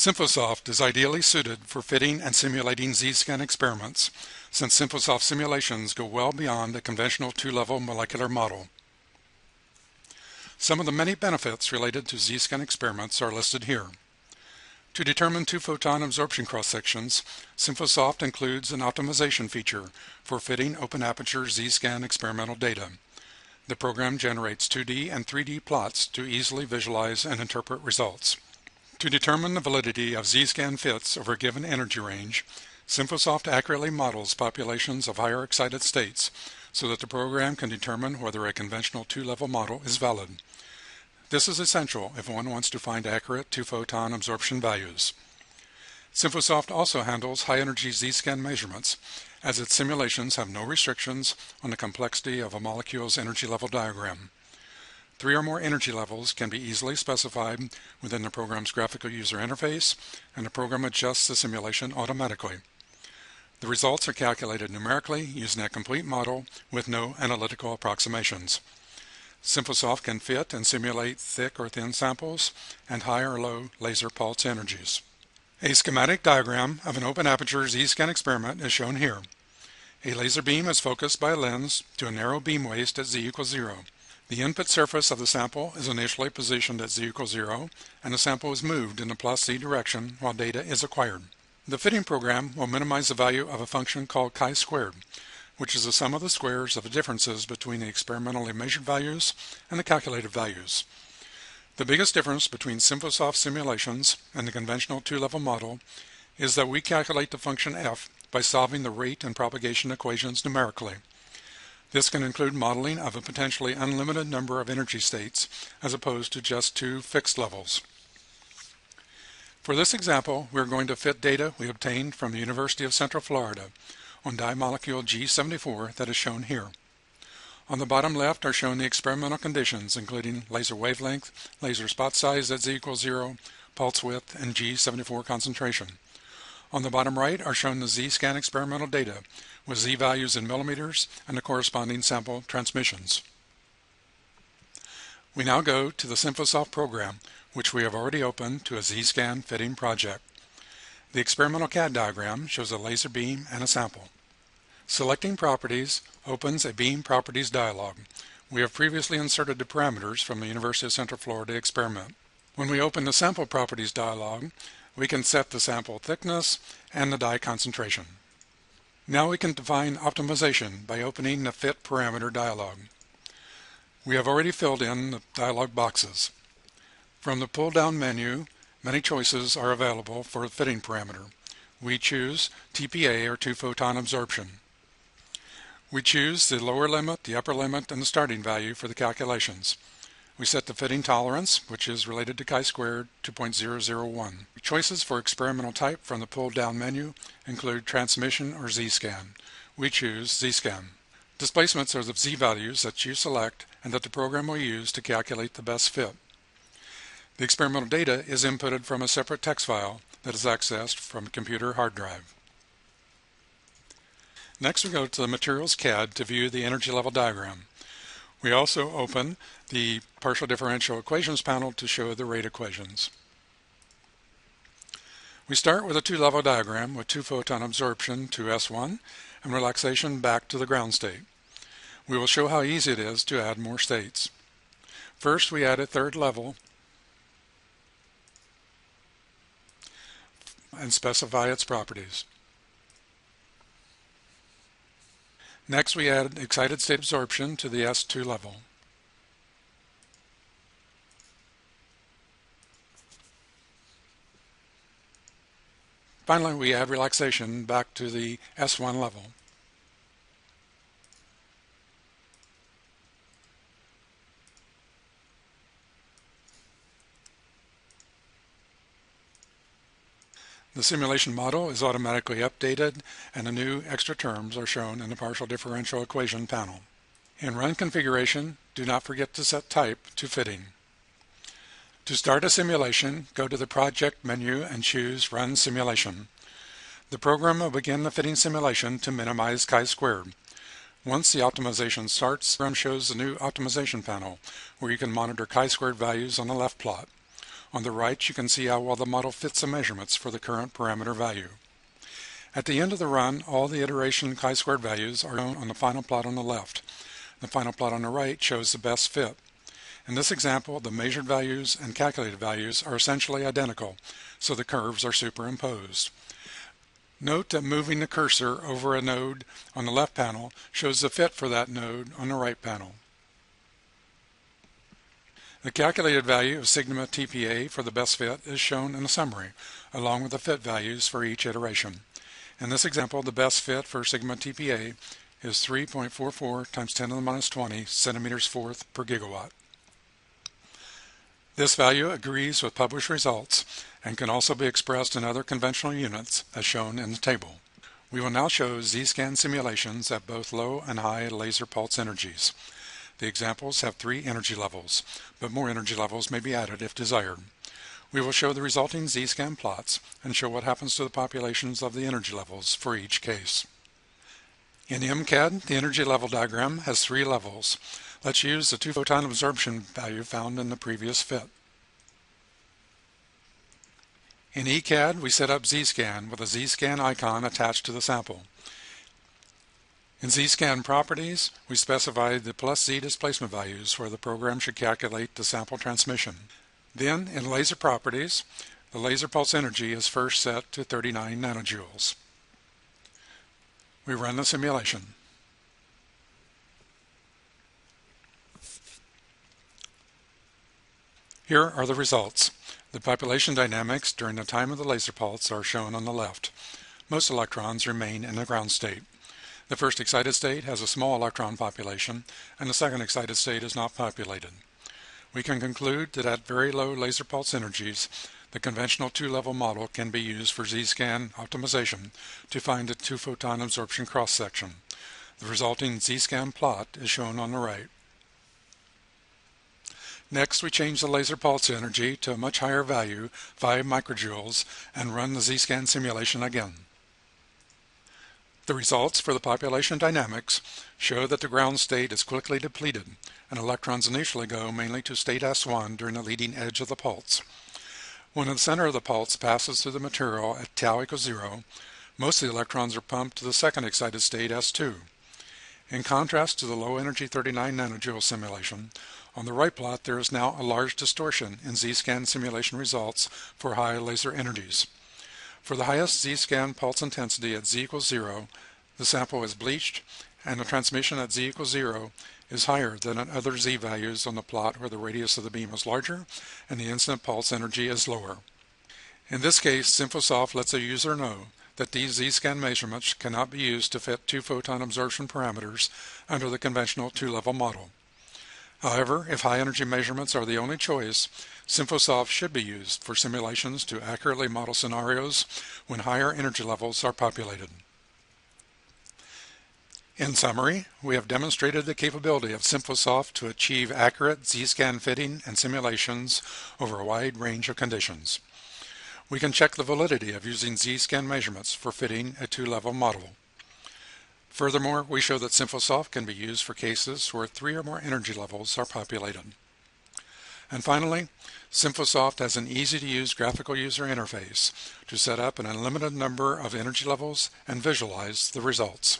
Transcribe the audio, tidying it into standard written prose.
SimphoSOFT is ideally suited for fitting and simulating Z-scan experiments, since SimphoSOFT simulations go well beyond a conventional two-level molecular model. Some of the many benefits related to Z-scan experiments are listed here. To determine two-photon absorption cross-sections, SimphoSOFT includes an optimization feature for fitting open aperture Z-scan experimental data. The program generates 2D and 3D plots to easily visualize and interpret results. To determine the validity of Z-scan fits over a given energy range, SimphoSOFT accurately models populations of higher excited states so that the program can determine whether a conventional two-level model is valid. This is essential if one wants to find accurate two-photon absorption values. SimphoSOFT also handles high-energy Z-scan measurements, as its simulations have no restrictions on the complexity of a molecule's energy level diagram. 3 or more energy levels can be easily specified within the program's graphical user interface, and the program adjusts the simulation automatically. The results are calculated numerically using a complete model with no analytical approximations. SimphoSOFT can fit and simulate thick or thin samples and high or low laser pulse energies. A schematic diagram of an open aperture Z-scan experiment is shown here. A laser beam is focused by a lens to a narrow beam waist at z equals 0. The input surface of the sample is initially positioned at z equals 0, and the sample is moved in the plus z direction while data is acquired. The fitting program will minimize the value of a function called chi-squared, which is the sum of the squares of the differences between the experimentally measured values and the calculated values. The biggest difference between SimphoSOFT simulations and the conventional two-level model is that we calculate the function f by solving the rate and propagation equations numerically. This can include modeling of a potentially unlimited number of energy states as opposed to just 2 fixed levels. For this example, we are going to fit data we obtained from the University of Central Florida on dye molecule G74 that is shown here. On the bottom left are shown the experimental conditions, including laser wavelength, laser spot size at z equals 0, pulse width, and G74 concentration. On the bottom right are shown the Z-scan experimental data with Z values in millimeters and the corresponding sample transmissions. We now go to the SimphoSOFT program, which we have already opened to a Z-scan fitting project. The experimental CAD diagram shows a laser beam and a sample. Selecting Properties opens a Beam Properties dialog. We have previously inserted the parameters from the University of Central Florida experiment. When we open the Sample Properties dialog, we can set the sample thickness and the dye concentration. Now we can define optimization by opening the Fit Parameter dialog. We have already filled in the dialog boxes. From the pull-down menu, many choices are available for the fitting parameter. We choose TPA, or two-photon absorption. We choose the lower limit, the upper limit, and the starting value for the calculations. We set the fitting tolerance, which is related to chi-squared, to 0.001. Choices for experimental type from the pull-down menu include transmission or Z-scan. We choose Z-scan. Displacements are the Z values that you select and that the program will use to calculate the best fit. The experimental data is inputted from a separate text file that is accessed from a computer hard drive. Next, we go to the Materials CAD to view the energy level diagram. We also open the Partial Differential Equations panel to show the rate equations. We start with a two-level diagram with two-photon absorption to S1 and relaxation back to the ground state. We will show how easy it is to add more states. First, we add a third level and specify its properties. Next, we add excited state absorption to the S2 level. Finally, we add relaxation back to the S1 level. The simulation model is automatically updated, and the new extra terms are shown in the partial differential equation panel. In Run Configuration, do not forget to set type to fitting. To start a simulation, go to the Project menu and choose Run Simulation. The program will begin the fitting simulation to minimize chi-squared. Once the optimization starts, the program shows the new optimization panel, where you can monitor chi-squared values on the left plot. On the right, you can see how well the model fits the measurements for the current parameter value. At the end of the run, all the iteration chi-squared values are shown on the final plot on the left. The final plot on the right shows the best fit. In this example, the measured values and calculated values are essentially identical, so the curves are superimposed. Note that moving the cursor over a node on the left panel shows the fit for that node on the right panel. The calculated value of sigma TPA for the best fit is shown in the summary, along with the fit values for each iteration. In this example, the best fit for sigma TPA is 3.44 times 10 to the minus 20 centimeters fourth per gigawatt. This value agrees with published results and can also be expressed in other conventional units as shown in the table. We will now show Z-scan simulations at both low and high laser pulse energies. The examples have 3 energy levels, but more energy levels may be added if desired. We will show the resulting Z-scan plots and show what happens to the populations of the energy levels for each case. In MCAD, the energy level diagram has 3 levels. Let's use the 2-photon absorption value found in the previous fit. In ECAD, we set up Z-scan with a Z-scan icon attached to the sample. In Z-scan properties, we specify the plus Z displacement values where the program should calculate the sample transmission. Then, in laser properties, the laser pulse energy is first set to 39 nanojoules. We run the simulation. Here are the results. The population dynamics during the time of the laser pulse are shown on the left. Most electrons remain in the ground state. The first excited state has a small electron population, and the second excited state is not populated. We can conclude that at very low laser pulse energies, the conventional 2-level model can be used for Z-scan optimization to find the 2-photon absorption cross-section. The resulting Z-scan plot is shown on the right. Next, we change the laser pulse energy to a much higher value, 5 microjoules, and run the Z-scan simulation again. The results for the population dynamics show that the ground state is quickly depleted, and electrons initially go mainly to state S1 during the leading edge of the pulse. When the center of the pulse passes through the material at tau equals 0, most of the electrons are pumped to the second excited state S2. In contrast to the low energy 39 nanojoule simulation, on the right plot there is now a large distortion in Z-scan simulation results for high laser energies. For the highest Z-scan pulse intensity at Z equals 0, the sample is bleached, and the transmission at Z equals 0 is higher than at other Z values on the plot where the radius of the beam is larger and the incident pulse energy is lower. In this case, SimphoSOFT lets a user know that these Z-scan measurements cannot be used to fit 2-photon absorption parameters under the conventional 2-level model. However, if high energy measurements are the only choice, SimphoSOFT should be used for simulations to accurately model scenarios when higher energy levels are populated. In summary, we have demonstrated the capability of SimphoSOFT to achieve accurate Z-scan fitting and simulations over a wide range of conditions. We can check the validity of using Z-scan measurements for fitting a 2-level model. Furthermore, we show that SimphoSOFT can be used for cases where 3 or more energy levels are populated. And finally, SimphoSOFT has an easy-to-use graphical user interface to set up an unlimited number of energy levels and visualize the results.